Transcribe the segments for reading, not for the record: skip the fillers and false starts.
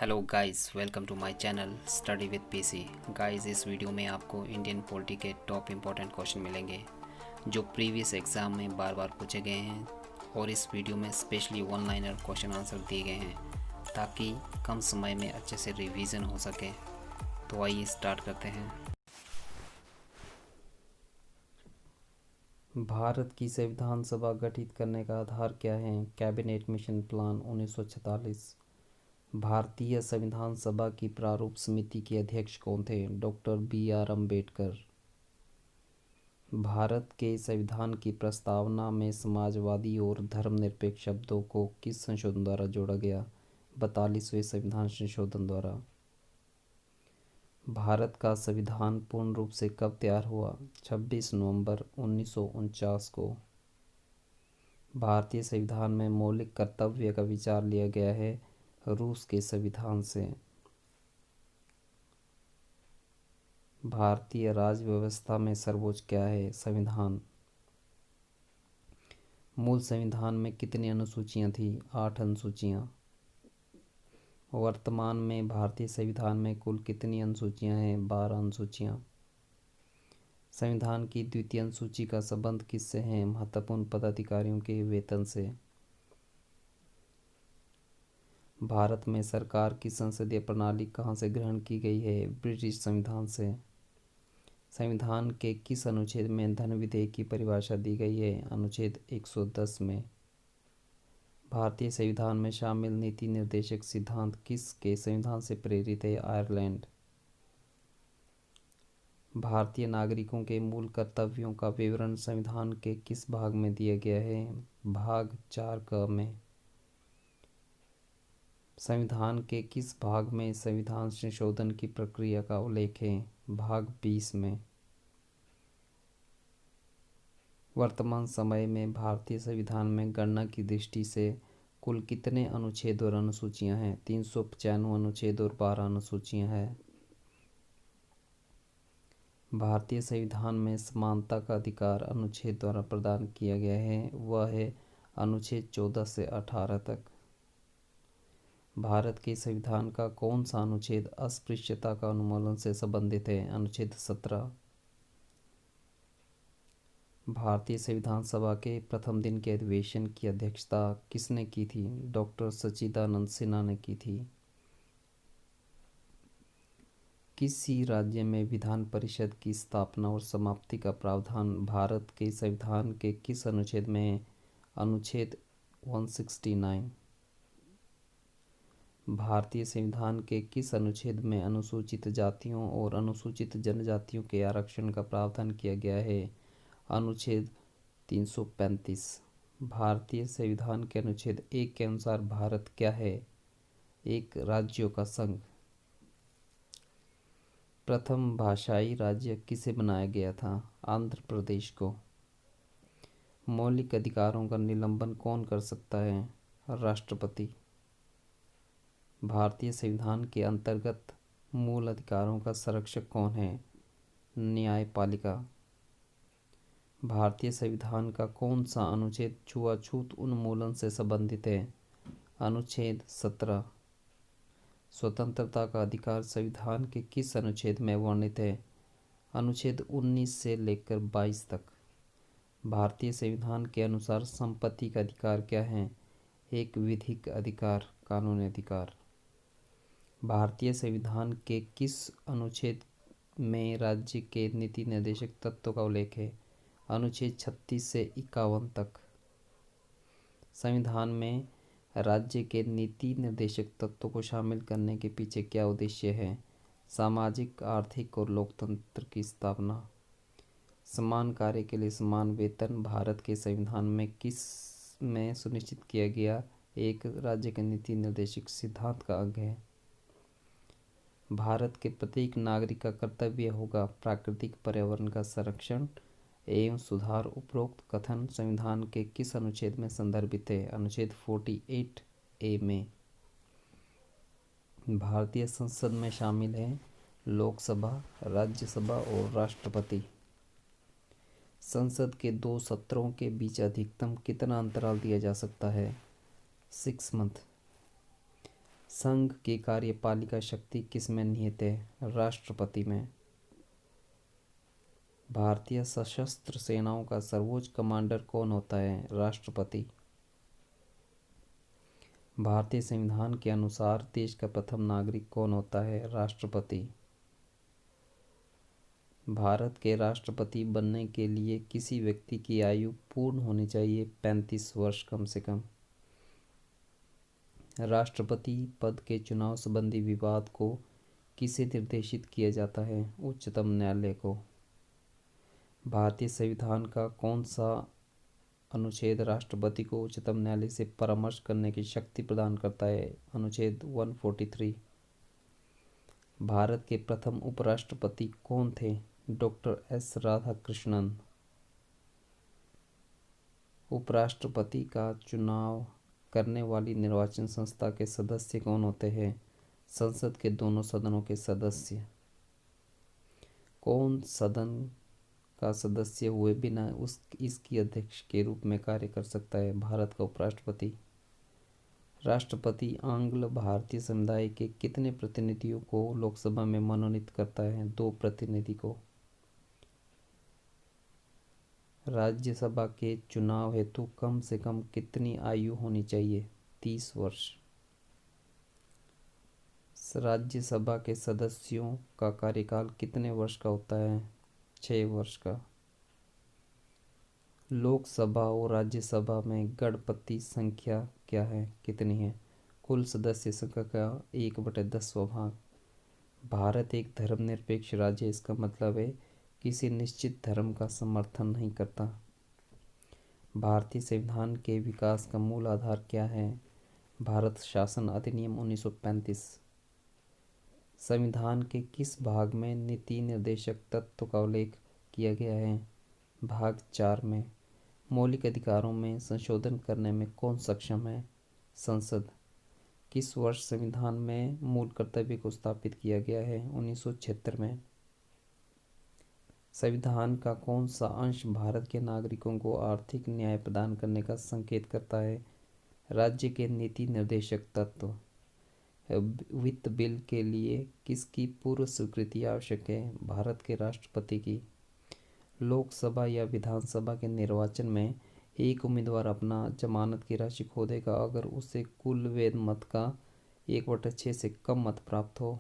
Hello guys, welcome to my channel study with PC. Guys, इस video में आपको Indian polity के top important question मिलेंगे जो प्रीवियस एग्ज़ाम में बार बार पूछे गए हैं, और इस वीडियो में specially one liner question answer दिए गए हैं ताकि कम समय में अच्छे से रिवीजन हो सके। तो आइए स्टार्ट करते हैं। भारत की संविधान सभा गठित करने का आधार क्या है? Cabinet mission plan 1946। भारतीय संविधान सभा की प्रारूप समिति के अध्यक्ष कौन थे? Doctor BR Ambedkar. भारत के संविधान की प्रस्तावना में समाजवादी और धर्मनिरपेक्ष शब्दों को किस संशोधन द्वारा जोड़ा गया? 42वें संविधान संशोधन द्वारा। भारत का संविधान पूर्ण रूप से कब तैयार हुआ? 26 नवंबर 1949 को। भारतीय संविधान में मौलिक कर्तव्य का विचार लिया गया है रूस के संविधान से। भारतीय राज्य व्यवस्था में सर्वोच्च क्या है? संविधान। मूल संविधान में कितनी अनुसूचियां थीं? 8 अनुसूचियां। वर्तमान में भारतीय संविधान में कुल कितनी अनुसूचियां हैं? 12 अनुसूचियां। संविधान की द्वितीय अनुसूची का संबंध किससे है? महत्वपूर्ण पदाधिकारियों के वेतन से। भारत में सरकार की संसदीय प्रणाली कहाँ से ग्रहण की गई है? ब्रिटिश संविधान से। संविधान के किस अनुच्छेद में धन विधेयक की परिभाषा दी गई है? अनुच्छेद 110 में। भारतीय संविधान में शामिल नीति निर्देशक सिद्धांत किसके संविधान से प्रेरित है? आयरलैंड। भारतीय नागरिकों के मूल कर्तव्यों का विवरण संविधान के किस भाग में दिया गया है? भाग 4 में। संविधान के किस भाग में संविधान संशोधन की प्रक्रिया का उल्लेख है? भाग 20 में। वर्तमान समय में भारतीय संविधान में गणना की दृष्टि से कुल कितने अनुच्छेद और अनुसूचियां हैं? 395 अनुच्छेद और 12 अनुसूचियां हैं। भारतीय संविधान में समानता का अधिकार अनुच्छेद द्वारा प्रदान किया गया है, वह है अनुच्छेद 14 से 18 तक। भारत के संविधान का कौन सा अनुच्छेद अस्पृश्यता का उन्मूलन से संबंधित है? अनुच्छेद 17। भारतीय संविधान सभा के प्रथम दिन के अधिवेशन की अध्यक्षता किसने की थी? डॉक्टर सच्चिदानंद सिन्हा ने की थी। किसी राज्य में विधान परिषद की स्थापना और समाप्ति का प्रावधान भारत के संविधान के किस अनुच्छेद में है? अनुच्छेद 169। भारतीय संविधान के किस अनुच्छेद में अनुसूचित जातियों और अनुसूचित जनजातियों के आरक्षण का प्रावधान किया गया है? अनुच्छेद 335। भारतीय संविधान के अनुच्छेद 1 के अनुसार भारत क्या है? एक राज्यों का संघ। प्रथम भाषाई राज्य किसे बनाया गया था? आंध्र प्रदेश को। मौलिक अधिकारों का निलंबन कौन कर सकता है? राष्ट्रपति। भारतीय संविधान के अंतर्गत मूल अधिकारों का संरक्षक कौन है? न्यायपालिका। भारतीय संविधान का कौन सा अनुच्छेद छुआछूत उन्मूलन से संबंधित है? अनुच्छेद 17। स्वतंत्रता का अधिकार संविधान के किस अनुच्छेद में वर्णित है? अनुच्छेद 19 से लेकर 22 तक। भारतीय संविधान के अनुसार संपत्ति का अधिकार क्या है? एक विधिक अधिकार, कानूनी अधिकार। भारतीय संविधान के किस अनुच्छेद में राज्य के नीति निर्देशक तत्वों का उल्लेख है? अनुच्छेद 36 से 51 तक। संविधान में राज्य के नीति निर्देशक तत्वों को शामिल करने के पीछे क्या उद्देश्य है? सामाजिक, आर्थिक और लोकतंत्र की स्थापना। समान कार्य के लिए समान वेतन भारत के संविधान में किस में सुनिश्चित किया गया एक राज्य के नीति निर्देशक सिद्धांत का अंग है? भारत के प्रत्येक नागरिक का कर्तव्य होगा प्राकृतिक पर्यावरण का संरक्षण एवं सुधार। उपरोक्त कथन संविधान के किस अनुच्छेद में संदर्भित है? अनुच्छेद 48A में। भारतीय संसद में शामिल है लोकसभा, राज्यसभा और राष्ट्रपति। संसद के 2 सत्रों के बीच अधिकतम कितना अंतराल दिया जा सकता है? 6 मंथ। संघ की कार्यपालिका शक्ति किस में निहित है? राष्ट्रपति में। भारतीय सशस्त्र सेनाओं का सर्वोच्च कमांडर कौन होता है? राष्ट्रपति। भारतीय संविधान के अनुसार देश का प्रथम नागरिक कौन होता है? राष्ट्रपति। भारत के राष्ट्रपति बनने के लिए किसी व्यक्ति की आयु पूर्ण होनी चाहिए 35 वर्ष कम से कम। राष्ट्रपति पद के चुनाव संबंधी विवाद को किसे निर्देशित किया जाता है? उच्चतम न्यायालय को। भारतीय संविधान का कौन सा अनुच्छेद राष्ट्रपति को उच्चतम न्यायालय से परामर्श करने की शक्ति प्रदान करता है? अनुच्छेद 143। भारत के प्रथम उपराष्ट्रपति कौन थे? Doctor S Radhakrishnan. उपराष्ट्रपति का चुनाव करने वाली निर्वाचन संस्था के सदस्य कौन होते हैं? संसद के दोनों सदनों के सदस्य। कौन सदन का सदस्य हुए बिना इसकी अध्यक्ष के रूप में कार्य कर सकता है? भारत का उपराष्ट्रपति। राष्ट्रपति आंग्ल भारतीय समुदाय के कितने प्रतिनिधियों को लोकसभा में मनोनीत करता है? 2 प्रतिनिधि को। राज्यसभा के चुनाव हेतु कम से कम कितनी आयु होनी चाहिए? 30 वर्ष। राज्यसभा के सदस्यों का कार्यकाल कितने वर्ष का होता है? 6 वर्ष का। लोकसभा और राज्यसभा में गणपति संख्या क्या है? कितनी है? कुल सदस्य संख्या का 1/10वां भाग। भारत एक धर्मनिरपेक्ष राज्य है, इसका मतलब है किसी निश्चित धर्म का समर्थन नहीं करता। भारतीय संविधान के विकास का मूल आधार क्या है? भारत शासन अधिनियम 1935। संविधान के किस भाग में नीति निर्देशक तत्व का उल्लेख किया गया है? भाग 4 में। मौलिक अधिकारों में संशोधन करने में कौन सक्षम है? संसद। किस वर्ष संविधान में मूल कर्तव्य को स्थापित किया गया है? 1976 में। संविधान का कौन सा अंश भारत के नागरिकों को आर्थिक न्याय प्रदान करने का संकेत करता है? राज्य के नीति निर्देशक तत्व। वित्त बिल के लिए किसकी पूर्व स्वीकृति आवश्यक है? भारत के राष्ट्रपति की। लोकसभा या विधानसभा के निर्वाचन में एक उम्मीदवार अपना जमानत की राशि खो देगा अगर उसे कुल वैध मत का 1/6 से कम मत प्राप्त हो।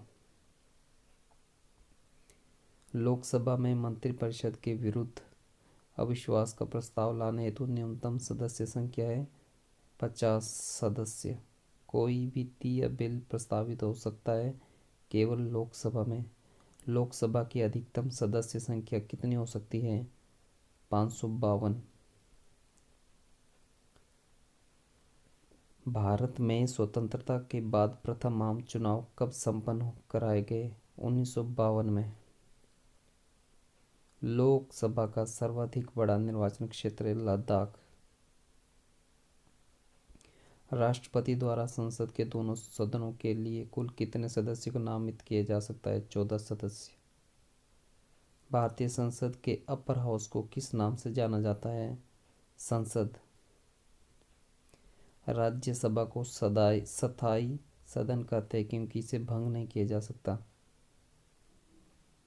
लोकसभा में मंत्रिपरिषद के विरुद्ध अविश्वास का प्रस्ताव लाने हेतु न्यूनतम सदस्य संख्या है 50 सदस्य। कोई वित्तीय बिल प्रस्तावित हो सकता है केवल लोकसभा में। लोकसभा की अधिकतम सदस्य संख्या कितनी हो सकती है? 552। भारत में स्वतंत्रता के बाद प्रथम आम चुनाव कब संपन्न कराए गए? 1952 में। लोकसभा का सर्वाधिक बड़ा निर्वाचन क्षेत्र है लद्दाख। राष्ट्रपति द्वारा संसद के दोनों सदनों के लिए कुल कितने सदस्य को नामित किया जा सकता है? 14 सदस्य। भारतीय संसद के अपर हाउस को किस नाम से जाना जाता है? संसद। राज्यसभा को स्थायी सदन कहते हैं क्योंकि इसे भंग नहीं किया जा सकता।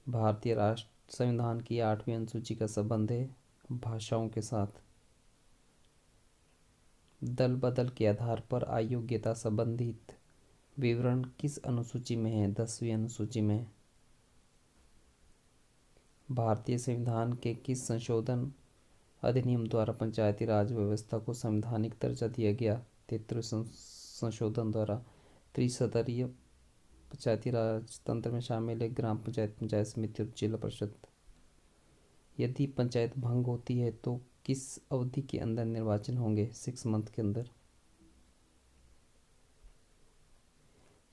भारतीय राष्ट्र संविधान की 8वीं अनुसूची का संबंध है भाषाओं के साथ। दल बदल के आधार पर अयोग्यता संबंधित विवरण किस अनुसूची में है? 10वीं अनुसूची में। भारतीय संविधान के किस संशोधन अधिनियम द्वारा पंचायती राज व्यवस्था को संवैधानिक दर्जा दिया गया? 33वें संशोधन द्वारा। त्रिस्तरीय पंचायती राज तंत्र में शामिल है ग्राम पंचायत, पंचायत समिति और जिला परिषद। यदि पंचायत भंग होती है तो किस अवधि के अंदर निर्वाचन होंगे? 6 मंथ के अंदर।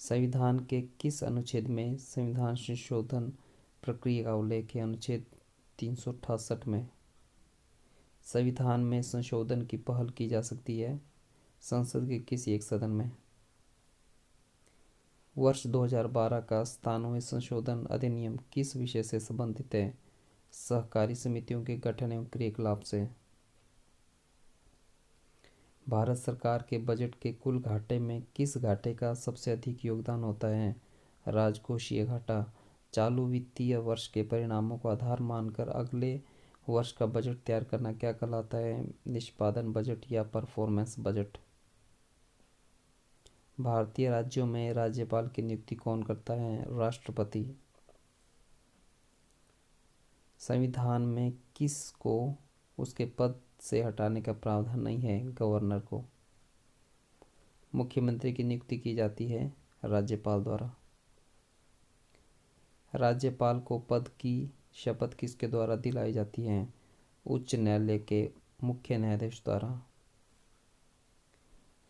संविधान के किस अनुच्छेद में संविधान संशोधन प्रक्रिया का उल्लेख है? अनुच्छेद 368 में। संविधान में संशोधन की पहल की जा सकती है संसद के किसी एक सदन में। वर्ष 2012 का 97वें संशोधन अधिनियम किस विषय से संबंधित है? सहकारी समितियों के गठन एवं क्रियाकलाप से। भारत सरकार के बजट के कुल घाटे में किस घाटे का सबसे अधिक योगदान होता है? राजकोषीय घाटा। चालू वित्तीय वर्ष के परिणामों को आधार मानकर अगले वर्ष का बजट तैयार करना क्या कहलाता है? निष्पादन बजट या परफॉर्मेंस बजट। भारतीय राज्यों में राज्यपाल की नियुक्ति कौन करता है? राष्ट्रपति। संविधान में किस को उसके पद से हटाने का प्रावधान नहीं है? गवर्नर को। मुख्यमंत्री की नियुक्ति की जाती है राज्यपाल द्वारा। राज्यपाल को पद की शपथ किसके द्वारा दिलाई जाती है? उच्च न्यायालय के मुख्य न्यायाधीश द्वारा।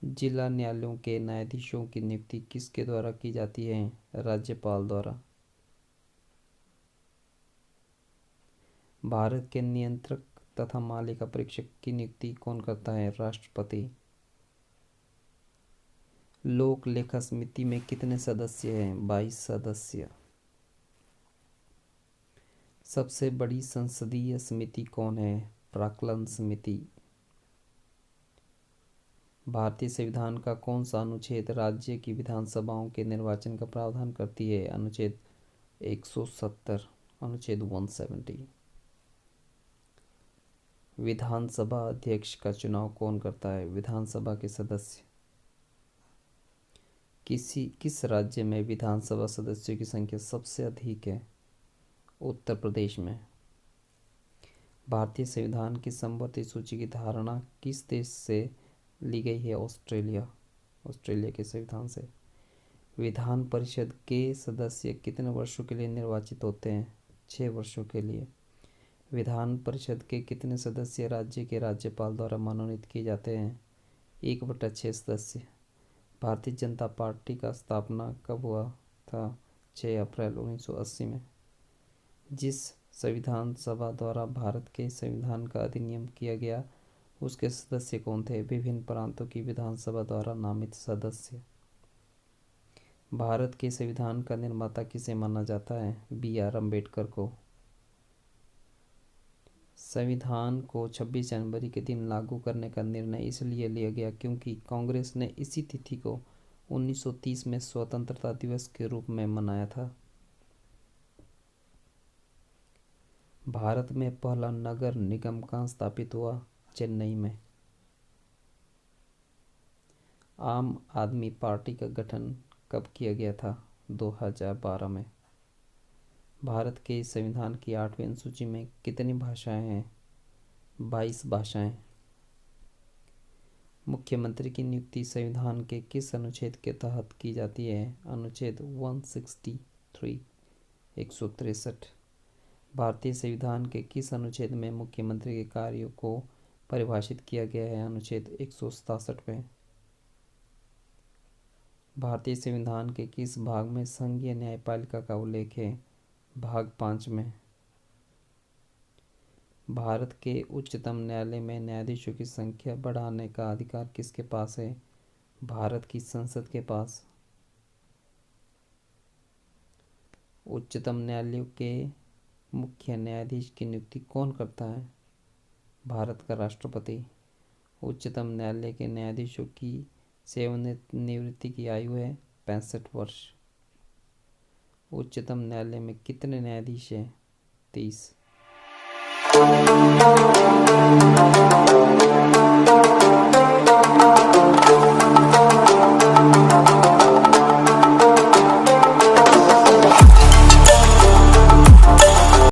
जिला न्यायालयों के न्यायाधीशों की नियुक्ति किसके द्वारा की जाती है? राज्यपाल द्वारा। भारत के नियंत्रक तथा मालिका परीक्षक की नियुक्ति कौन करता है? राष्ट्रपति। लोक लेखा समिति में कितने सदस्य हैं? 22 सदस्य। सबसे बड़ी संसदीय समिति कौन है? प्राक्कलन समिति। भारतीय संविधान का कौन सा अनुच्छेद राज्य की विधानसभाओं के निर्वाचन का प्रावधान करती है? अनुच्छेद 170, अनुच्छेद 170। विधानसभा अध्यक्ष का चुनाव कौन करता है? विधानसभा के सदस्य। किस राज्य में विधानसभा सदस्यों की संख्या सबसे अधिक है? उत्तर प्रदेश में। भारतीय संविधान की समवर्ती सूची की धारणा किस देश से ली गई है? ऑस्ट्रेलिया। ऑस्ट्रेलिया के संविधान से। विधान परिषद के सदस्य कितने वर्षों के लिए निर्वाचित होते हैं? 6 वर्षों के लिए। विधान परिषद के कितने सदस्य राज्य के राज्यपाल द्वारा मनोनीत किए जाते हैं? 1/6 सदस्य। भारतीय जनता पार्टी का स्थापना कब हुआ था? 6 अप्रैल 1980 में। जिस संविधान सभा द्वारा भारत के संविधान का अधिनियम किया गया उसके सदस्य कौन थे? विभिन्न प्रांतों की विधानसभा द्वारा नामित सदस्य। भारत के संविधान का निर्माता किसे माना जाता है? BR अम्बेडकर को। संविधान को 26 जनवरी के दिन लागू करने का निर्णय इसलिए लिया गया क्योंकि कांग्रेस ने इसी तिथि को 1930 में स्वतंत्रता दिवस के रूप में मनाया था। भारत में पहला नगर निगम कहाँ स्थापित हुआ? चेन्नई में। आम आदमी पार्टी का गठन कब किया गया था? 2012 में। भारत के संविधान की 8वीं अनुसूची में कितनी भाषाएं हैं? 22 भाषाएं। मुख्यमंत्री की नियुक्ति संविधान के किस अनुच्छेद के तहत की जाती है? अनुच्छेद 163, 163। भारतीय संविधान के किस अनुच्छेद में मुख्यमंत्री के कार्यों को परिभाषित किया गया है? अनुच्छेद 167 में। भारतीय संविधान के किस भाग में संघीय न्यायपालिका का उल्लेख है? भाग 5 में। भारत के उच्चतम न्यायालय में न्यायाधीशों की संख्या बढ़ाने का अधिकार किसके पास है? भारत की संसद के पास। उच्चतम न्यायालय के मुख्य न्यायाधीश की नियुक्ति कौन करता है? भारत का राष्ट्रपति। उच्चतम न्यायालय के न्यायाधीशों की सेवानिवृत्ति की आयु है 65 वर्ष। उच्चतम न्यायालय में कितने न्यायाधीश हैं? 30।